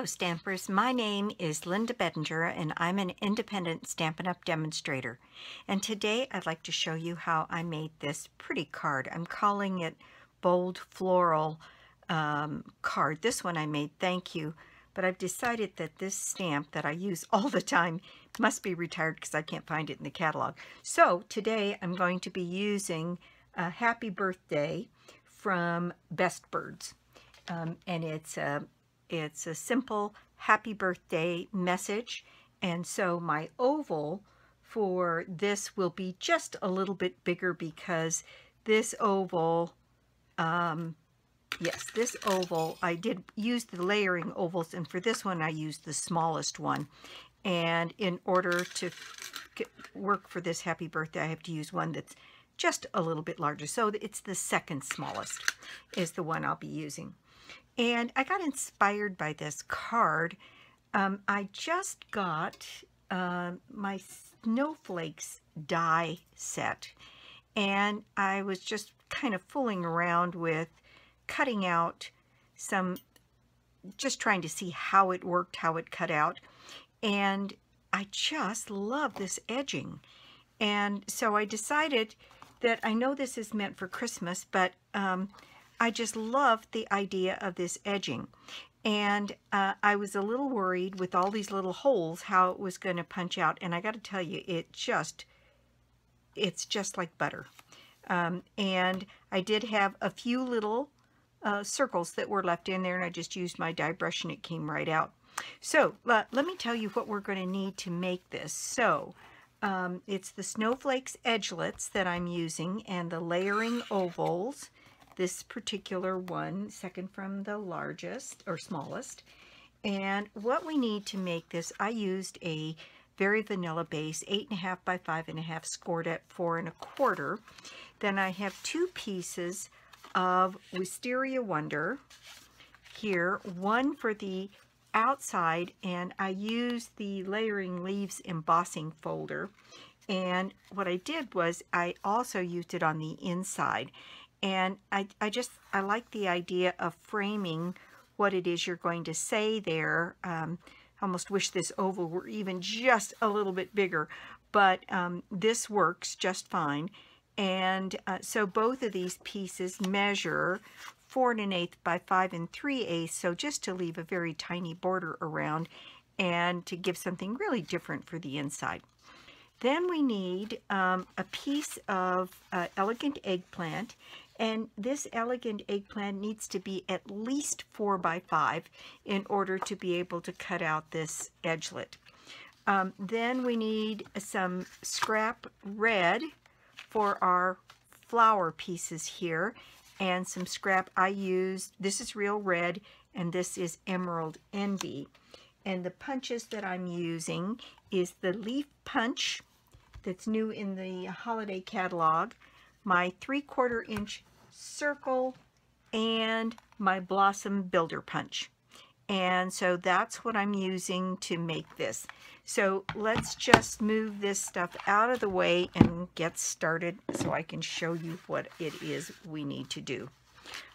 Hello Stampers, my name is Linda Bettinger and I'm an independent Stampin' Up! Demonstrator. And today I'd like to show you how I made this pretty card. I'm calling it Bold Floral card. This one I made Thank You, but I've decided that this stamp that I use all the time must be retired because I can't find it in the catalog. So today I'm going to be using Happy Birthday from Best Birds. And it's a simple happy birthday message, and so my oval for this will be just a little bit bigger because this oval, this oval, I did use the layering ovals, and for this one I used the smallest one. And in order to work for this happy birthday, I have to use one that's just a little bit larger. So it's the second smallest is the one I'll be using. And I got inspired by this card. I just got my snowflakes die set, and I was just kind of fooling around with cutting out some, just trying to see how it worked, how it cut out, and I just love this edging. And so I decided that I know this is meant for Christmas, but I just loved the idea of this edging, and I was a little worried with all these little holes how it was going to punch out, and I got to tell you, it's just like butter. And I did have a few little circles that were left in there, and I just used my die brush and it came right out. So let me tell you what we're going to need to make this. So it's the snowflakes edgelets that I'm using and the layering ovals. This particular one, second from the largest or smallest. And what we need to make this, I used a very vanilla base, 8.5 by 5.5, scored at 4 1/4. Then I have 2 pieces of Wisteria Wonder here, one for the outside, and I used the Layering Leaves embossing folder. And what I did was I also used it on the inside. And I like the idea of framing what it is you're going to say there. I almost wish this oval were even just a little bit bigger, but this works just fine. And so both of these pieces measure 4 1/8 by 5 3/8, so just to leave a very tiny border around and to give something really different for the inside. Then we need a piece of Elegant Eggplant, and this Elegant Eggplant needs to be at least 4 by 5 in order to be able to cut out this edgelet. Then we need some scrap red for our flower pieces here, and some scrap I used. This is real red, and this is Emerald Envy. And the punches that I'm using is the leaf punch that's new in the holiday catalog, my 3/4 inch circle, and my blossom builder punch. And so that's what I'm using to make this. So let's just move this stuff out of the way and get started so I can show you what it is we need to do.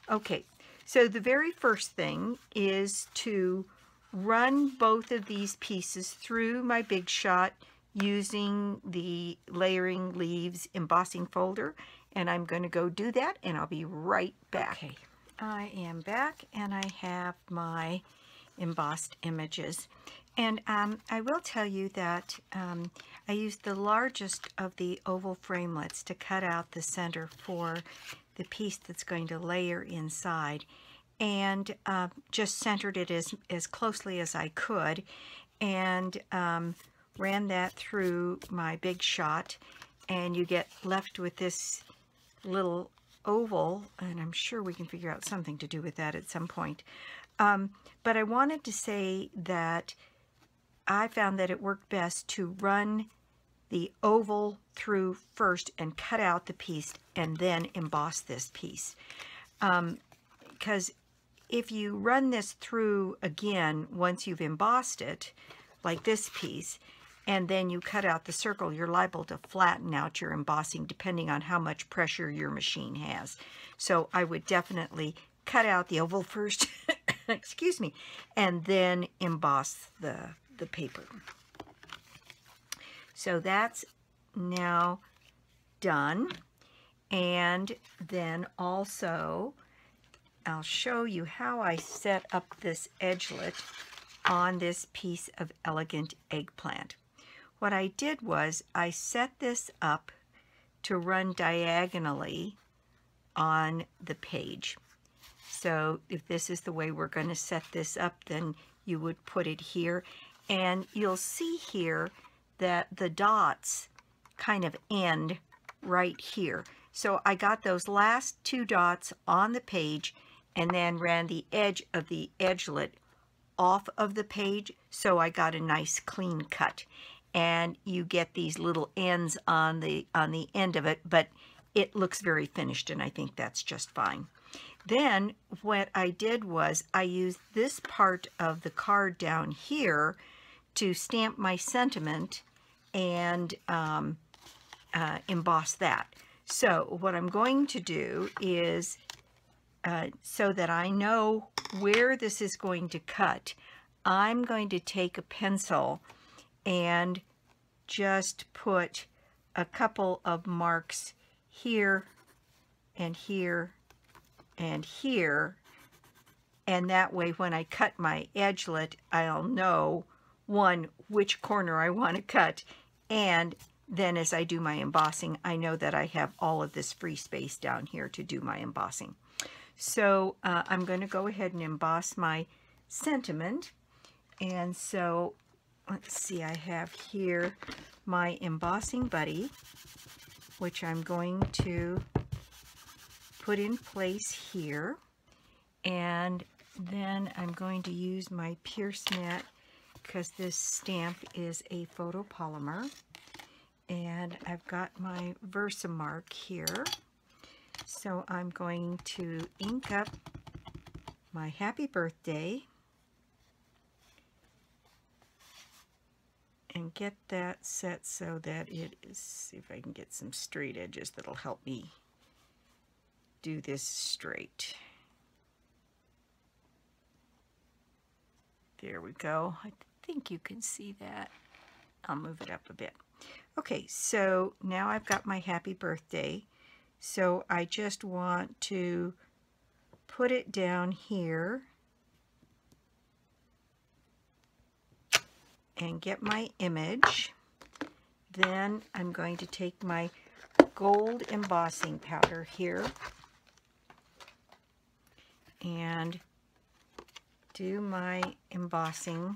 Okay, so the very first thing is to run both of these pieces through my Big Shot using the Layering Leaves embossing folder, and I'm going to go do that, and I'll be right back. Okay, I am back, and I have my embossed images, and I will tell you that I used the largest of the oval framelets to cut out the center for the piece that's going to layer inside, and just centered it as closely as I could, and ran that through my Big Shot, and you get left with this little oval, and I'm sure we can figure out something to do with that at some point. But I wanted to say that I found that it worked best to run the oval through first and cut out the piece and then emboss this piece. Because if you run this through again once you've embossed it, like this piece, and then you cut out the circle, you're liable to flatten out your embossing depending on how much pressure your machine has. So I would definitely cut out the oval first excuse me, and then emboss the paper. So that's now done. And then also I'll show you how I set up this edgelet on this piece of Elegant Eggplant. What I did was I set this up to run diagonally on the page. So if this is the way we're going to set this up, then you would put it here. And you'll see here that the dots kind of end right here. So I got those last two dots on the page and then ran the edge of the edgelet off of the page, so I got a nice clean cut. And you get these little ends on the end of it, but it looks very finished, and I think that's just fine. Then what I did was I used this part of the card down here to stamp my sentiment and emboss that. So what I'm going to do is, so that I know where this is going to cut, I'm going to take a pencil and just put a couple of marks here and here and here, and that way when I cut my edgelet, I'll know, one, which corner I want to cut, and then as I do my embossing, I know that I have all of this free space down here to do my embossing. So I'm going to go ahead and emboss my sentiment. And so let's see, I have here my embossing buddy, which I'm going to put in place here. And then I'm going to use my Pierce mat because this stamp is a photopolymer. And I've got my Versamark here. So I'm going to ink up my happy birthday and get that set so that it is, see if I can get some straight edges that'll help me do this straight. There we go. I think you can see that. I'll move it up a bit. Okay, so now I've got my happy birthday. So I just want to put it down here and get my image. Then I'm going to take my gold embossing powder here and do my embossing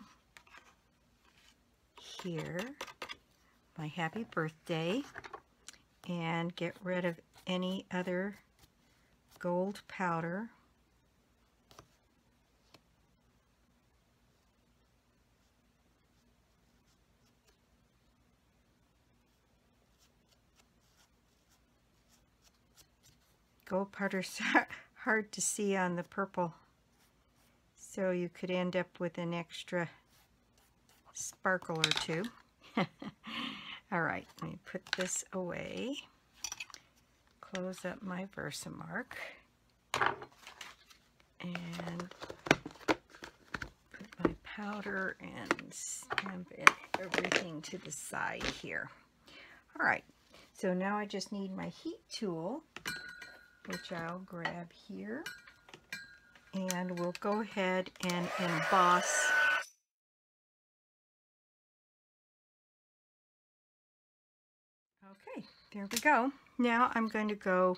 here, my happy birthday, and get rid of any other gold powder. Gold powder's hard to see on the purple, so you could end up with an extra sparkle or two. All right, let me put this away. Close up my Versamark and put my powder and stamp everything to the side here. All right, so now I just need my heat tool, which I'll grab here, and we'll go ahead and emboss. Okay, there we go. Now I'm going to go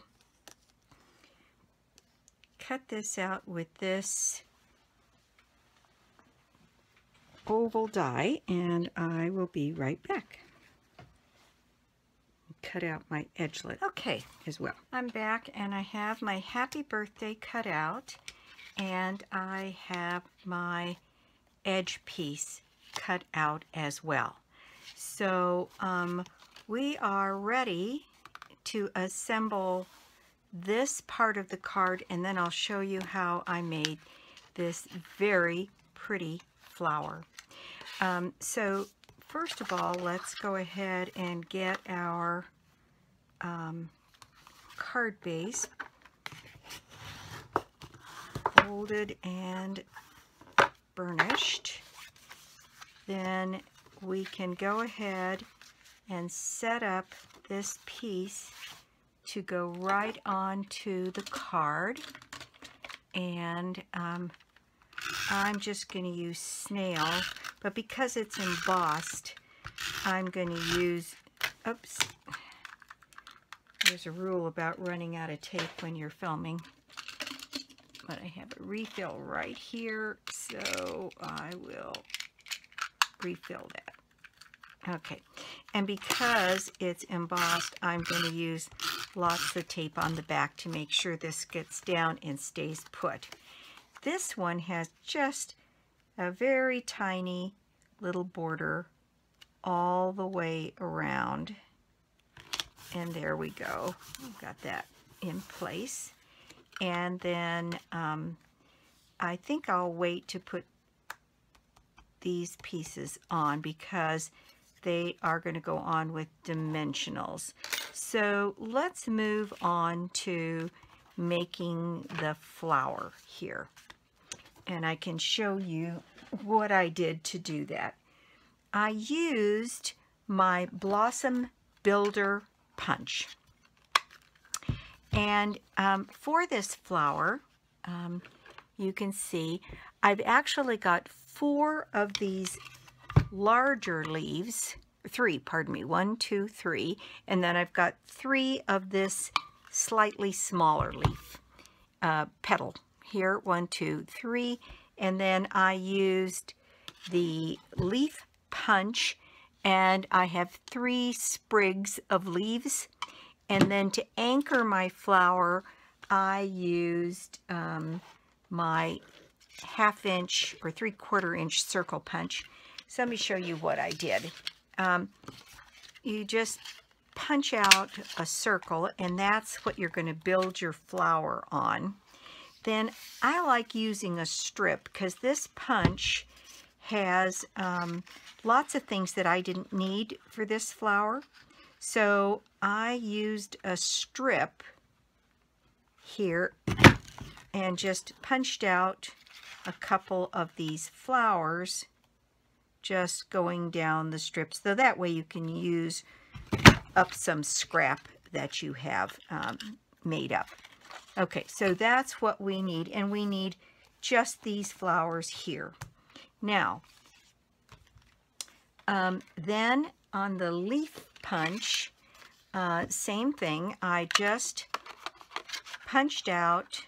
cut this out with this oval die, and I will be right back. Cut out my edgelet, okay, as well. I'm back, and I have my happy birthday cut out, and I have my edge piece cut out as well. So we are ready to assemble this part of the card, and then I'll show you how I made this very pretty flower. So first of all, let's go ahead and get our card base folded and burnished, then we can go ahead and set up this piece to go right onto the card. And I'm just going to use snail, but because it's embossed, I'm going to use, oops, there's a rule about running out of tape when you're filming, but I have a refill right here, so I will refill that. Okay, and because it's embossed, I'm going to use lots of tape on the back to make sure this gets down and stays put. This one has just a very tiny little border all the way around. And there we go. We've got that in place. And then I think I'll wait to put these pieces on because they are going to go on with dimensionals. So let's move on to making the flower here. And I can show you what I did to do that. I used my Blossom Builder punch. And for this flower, you can see I've actually got 4 of these larger leaves, 3, pardon me, 1, 2, 3, and then I've got 3 of this slightly smaller leaf petal here, 1, 2, 3, and then I used the leaf punch, and I have 3 sprigs of leaves, and then to anchor my flower I used my 1/2 inch or 3/4 inch circle punch. So let me show you what I did. You just punch out a circle, and that's what you're going to build your flower on. Then I like using a strip because this punch has lots of things that I didn't need for this flower. So I used a strip here and just punched out a couple of these flowers just going down the strips, so that way you can use up some scrap that you have made up. Okay, so that's what we need, and we need just these flowers here. Now, then on the leaf punch, same thing. I just punched out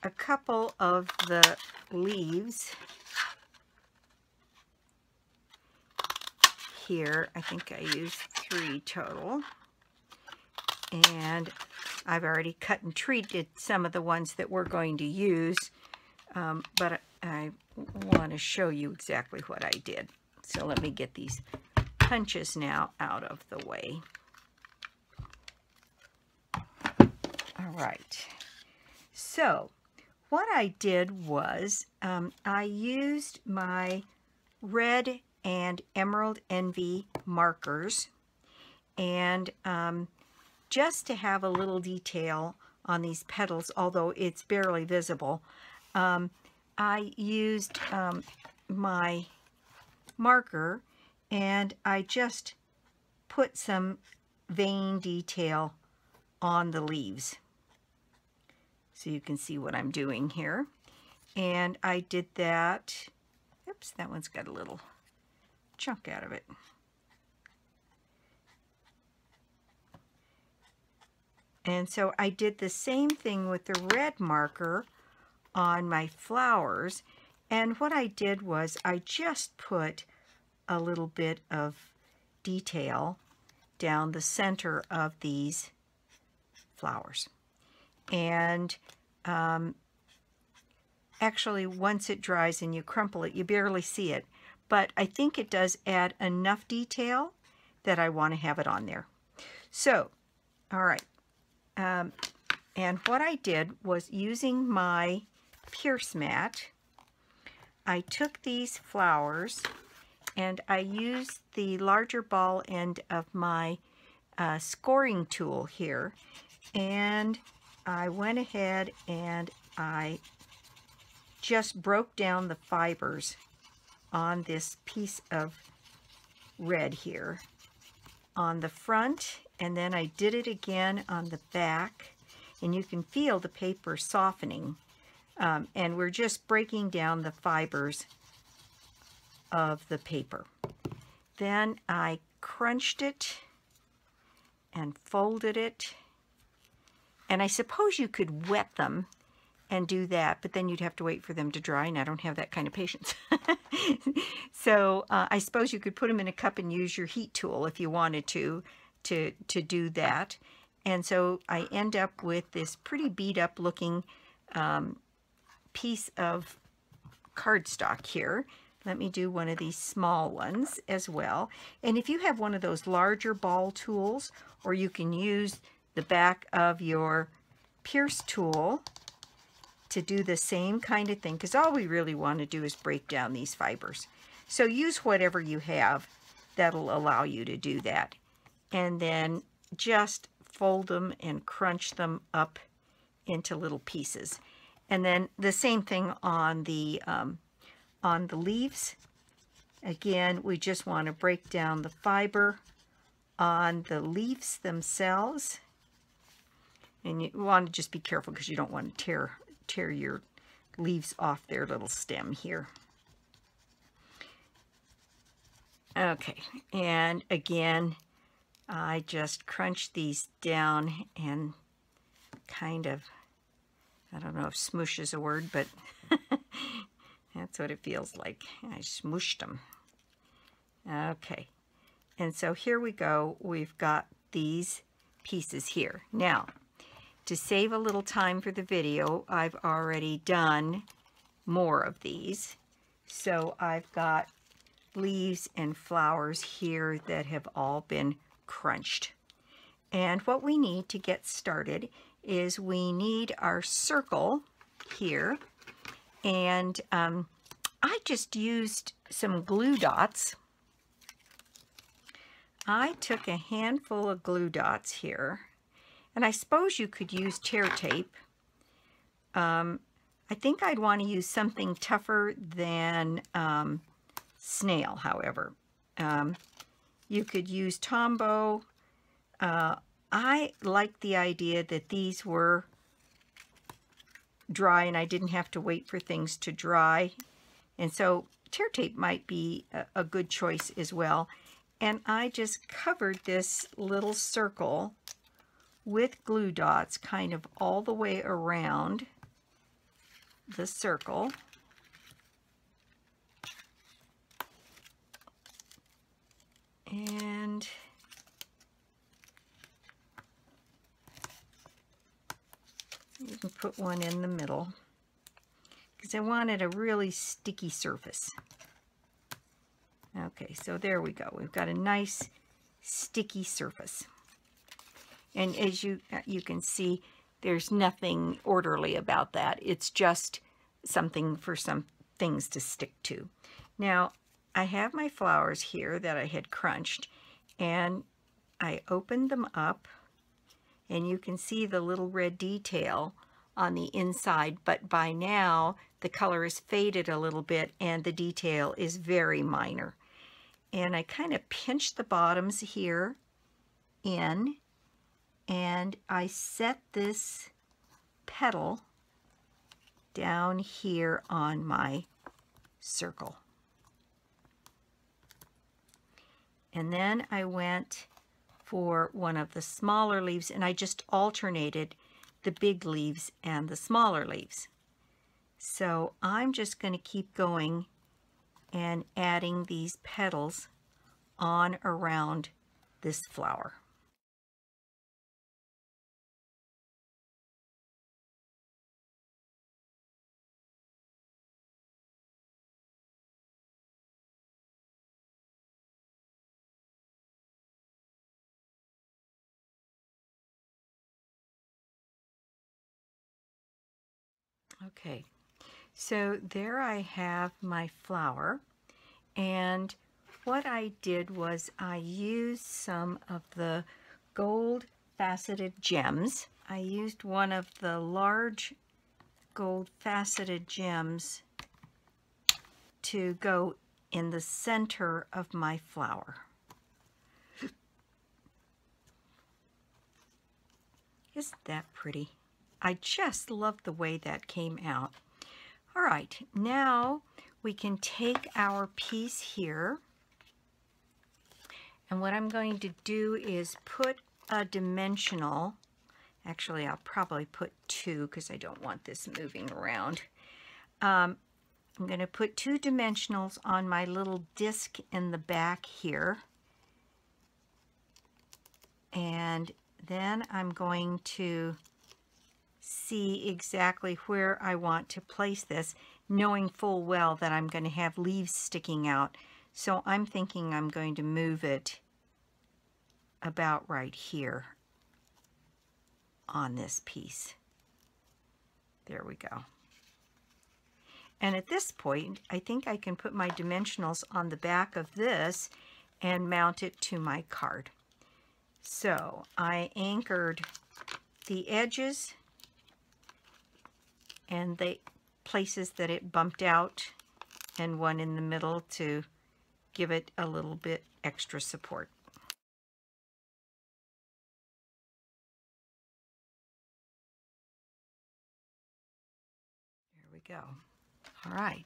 a couple of the leaves here. I think I used 3 total. And I've already cut and treated some of the ones that we're going to use, but I want to show you exactly what I did. So let me get these punches now out of the way. All right. So what I did was I used my Red and Emerald Envy markers, and just to have a little detail on these petals, although it's barely visible, I used my marker and I just put some vein detail on the leaves. So you can see what I'm doing here. And I did that. Oops, that one's got a little chunk out of it. And so I did the same thing with the red marker on my flowers. And what I did was I just put a little bit of detail down the center of these flowers. And actually, once it dries and you crumple it, you barely see it. But I think it does add enough detail that I want to have it on there. So, all right. And what I did was, using my Pierce mat, I took these flowers and I used the larger ball end of my scoring tool here, and I went ahead and I just broke down the fibers on this piece of red here on the front, and then I did it again on the back, and you can feel the paper softening, and we're just breaking down the fibers of the paper. Then I crunched it and folded it, and I suppose you could wet them and do that, but then you'd have to wait for them to dry, and I don't have that kind of patience. So I suppose you could put them in a cup and use your heat tool if you wanted to do that. And so I end up with this pretty beat up looking piece of cardstock here. Let me do one of these small ones as well. And if you have one of those larger ball tools, or you can use the back of your pierce tool to do the same kind of thing, because all we really want to do is break down these fibers. So use whatever you have that'll allow you to do that. And then just fold them and crunch them up into little pieces. And then the same thing on the leaves. Again, we just want to break down the fiber on the leaves themselves. And you want to just be careful because you don't want to tear your leaves off their little stem here. Okay, and again, I just crunch these down and kind of, I don't know if smoosh is a word, but that's what it feels like. I smooshed them. Okay, and so here we go. We've got these pieces here. Now, to save a little time for the video, I've already done more of these. So I've got leaves and flowers here that have all been crunched. And what we need to get started is we need our circle here. And I just used some glue dots. I took a handful of glue dots here. And I suppose you could use tear tape. I think I'd want to use something tougher than snail, however. You could use Tombow. I liked the idea that these were dry and I didn't have to wait for things to dry. And so tear tape might be a good choice as well. And I just covered this little circle with glue dots kind of all the way around the circle. And you can put one in the middle because I wanted a really sticky surface. Okay, so there we go. We've got a nice sticky surface. And as you can see, there's nothing orderly about that. It's just something for some things to stick to. Now, I have my flowers here that I had crunched, and I opened them up, and you can see the little red detail on the inside, but by now the color is faded a little bit and the detail is very minor. And I kind of pinch the bottoms here in, and I set this petal down here on my circle. And then I went for one of the smaller leaves, and I just alternated the big leaves and the smaller leaves. So I'm just going to keep going and adding these petals on around this flower. Okay, so there I have my flower, and what I did was I used some of the gold faceted gems. I used one of the large gold faceted gems to go in the center of my flower. Isn't that pretty? I just love the way that came out. All right, now we can take our piece here, and what I'm going to do is put a dimensional. Actually, I'll probably put 2 because I don't want this moving around. I'm going to put 2 dimensionals on my little disc in the back here. And then I'm going to see exactly where I want to place this, knowing full well that I'm going to have leaves sticking out. So I'm thinking I'm going to move it about right here on this piece. There we go. And at this point, I think I can put my dimensionals on the back of this and mount it to my card. So I anchored the edges and the places that it bumped out, and one in the middle to give it a little bit extra support. There we go. All right.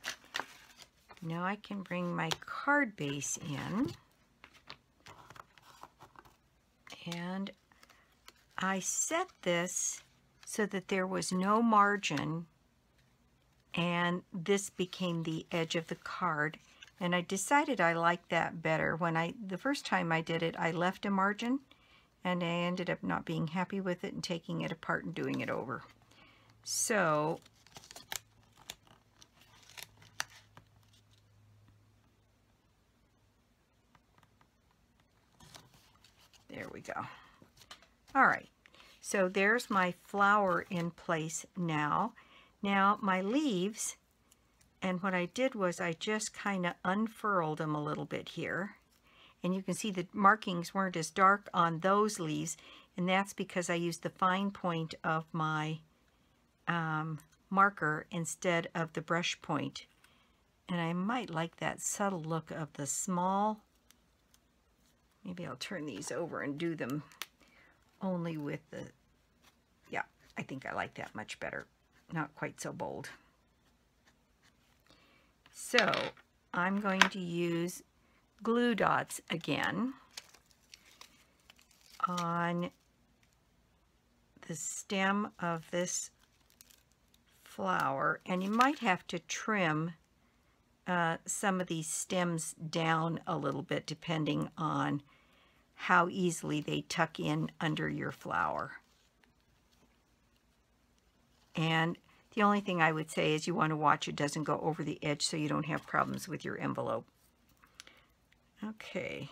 Now I can bring my card base in. And I set this so that there was no margin, and this became the edge of the card. And I decided I liked that better. The first time I did it, I left a margin, and I ended up not being happy with it and taking it apart and doing it over. So there we go. All right, so there's my flower in place now. Now my leaves, and what I did was I just kind of unfurled them a little bit here. And you can see the markings weren't as dark on those leaves, and that's because I used the fine point of my marker instead of the brush point. And I might like that subtle look of the small. Maybe I'll turn these over and do them only with the, yeah, I think I like that much better. Not quite so bold. So I'm going to use glue dots again on the stem of this flower, and you might have to trim some of these stems down a little bit depending on how easily they tuck in under your flower. And the only thing I would say is you want to watch it doesn't go over the edge so you don't have problems with your envelope. Okay.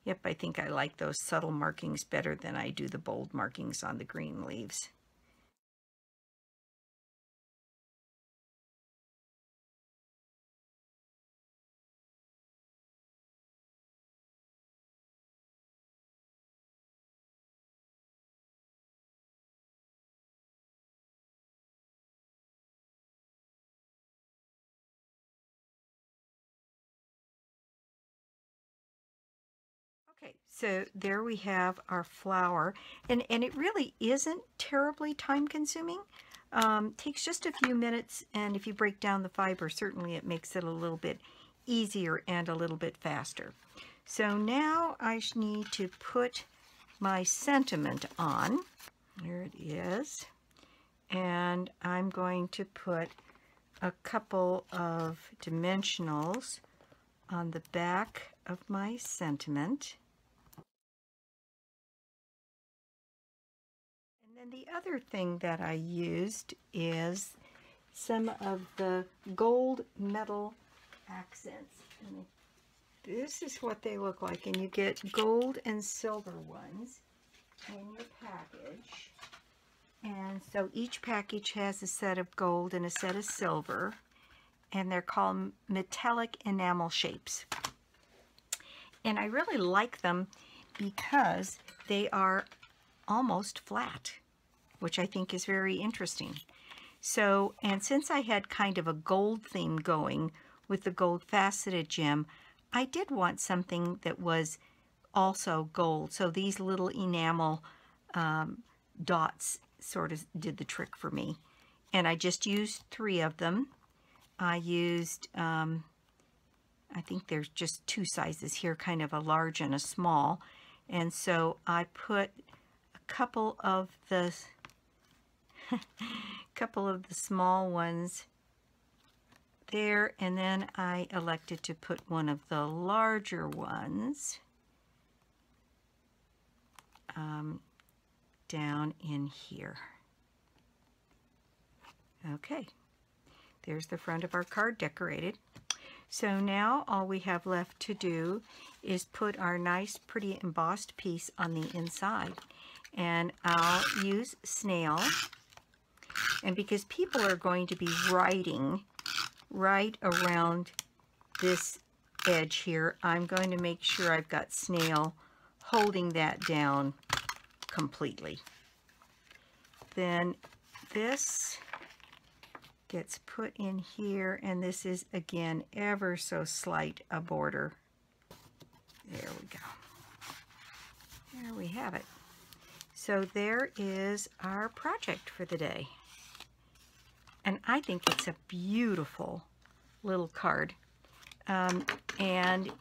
Yep, I think I like those subtle markings better than I do the bold markings on the green leaves. Okay, so there we have our flower, and it really isn't terribly time consuming. Takes just a few minutes, and if you break down the fiber, certainly it makes it a little bit easier and a little bit faster. So now I need to put my sentiment on. There it is. And I'm going to put a couple of dimensionals on the back of my sentiment. And then the other thing that I used is some of the gold metal accents. And this is what they look like, and you get gold and silver ones in your package. And so each package has a set of gold and a set of silver, and they're called metallic enamel shapes. And I really like them because they are almost flat, which I think is very interesting. So, and since I had kind of a gold theme going with the gold faceted gem, I did want something that was also gold. So these little enamel dots sort of did the trick for me. And I just used 3 of them. I used, I think there's just 2 sizes here, kind of a large and a small. And so I put a couple of the small ones there, and then I elected to put one of the larger ones down in here. Okay, there's the front of our card decorated. So now all we have left to do is put our nice pretty embossed piece on the inside. And I'll use snail. And because people are going to be writing right around this edge here, I'm going to make sure I've got snail holding that down completely. Then this gets put in here, and this is again ever so slight a border. There we go. There we have it. So there is our project for the day. And I think it's a beautiful little card, and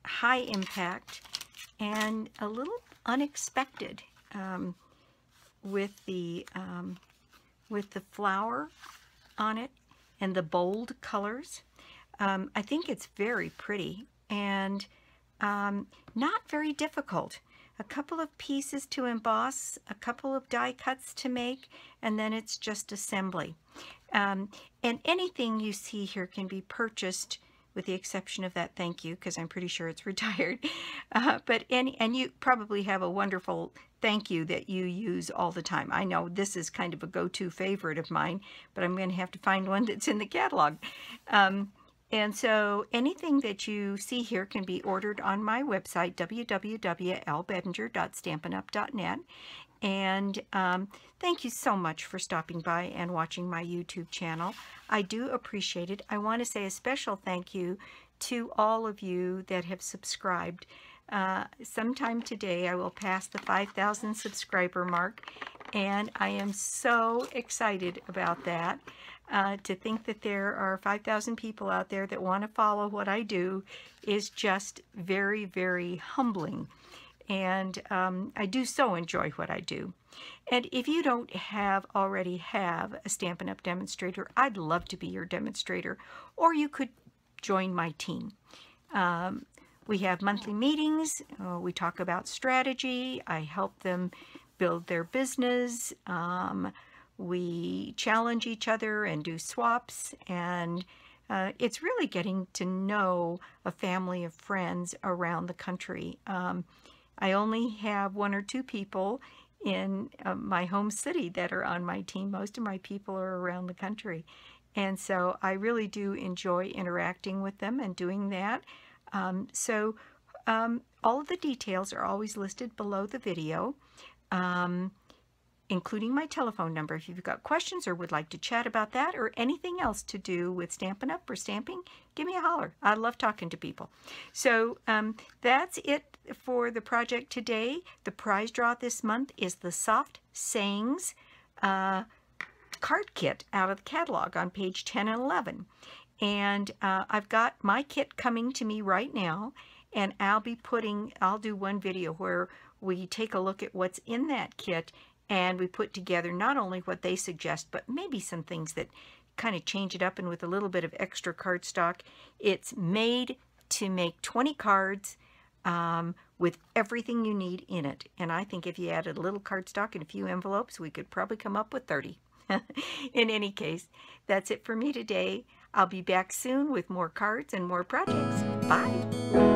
high impact and a little unexpected with the flower on it and the bold colors. I think it's very pretty and not very difficult. A couple of pieces to emboss, a couple of die cuts to make, and then it's just assembly. And anything you see here can be purchased, with the exception of that thank you, because I'm pretty sure it's retired. And you probably have a wonderful thank you that you use all the time. I know this is kind of a go-to favorite of mine, but I'm going to have to find one that's in the catalog. And so anything that you see here can be ordered on my website, www.albedinger.stampinup.net. And thank you so much for stopping by and watching my YouTube channel. I do appreciate it. I want to say a special thank you to all of you that have subscribed. Sometime today I will pass the 5,000 subscriber mark, and I am so excited about that. To think that there are 5,000 people out there that want to follow what I do is just very, very humbling. And I do so enjoy what I do. And if you don't already have a Stampin' Up! Demonstrator, I'd love to be your demonstrator. Or you could join my team. We have monthly meetings. We talk about strategy. I help them build their business. We challenge each other and do swaps, and it's really getting to know a family of friends around the country. I only have 1 or 2 people in my home city that are on my team. Most of my people are around the country, and so I really do enjoy interacting with them and doing that. All of the details are always listed below the video, including my telephone number. If you've got questions or would like to chat about that or anything else to do with Stampin' Up! Or stamping, give me a holler. I love talking to people. So that's it for the project today. The prize draw this month is the Soft Sayings card kit out of the catalog on page 10 and 11. And I've got my kit coming to me right now, and I'll do one video where we take a look at what's in that kit, and we put together not only what they suggest, but maybe some things that kind of change it up, and with a little bit of extra cardstock. It's made to make 20 cards with everything you need in it. And I think if you added a little cardstock and a few envelopes, we could probably come up with 30. In any case, that's it for me today. I'll be back soon with more cards and more projects. Bye!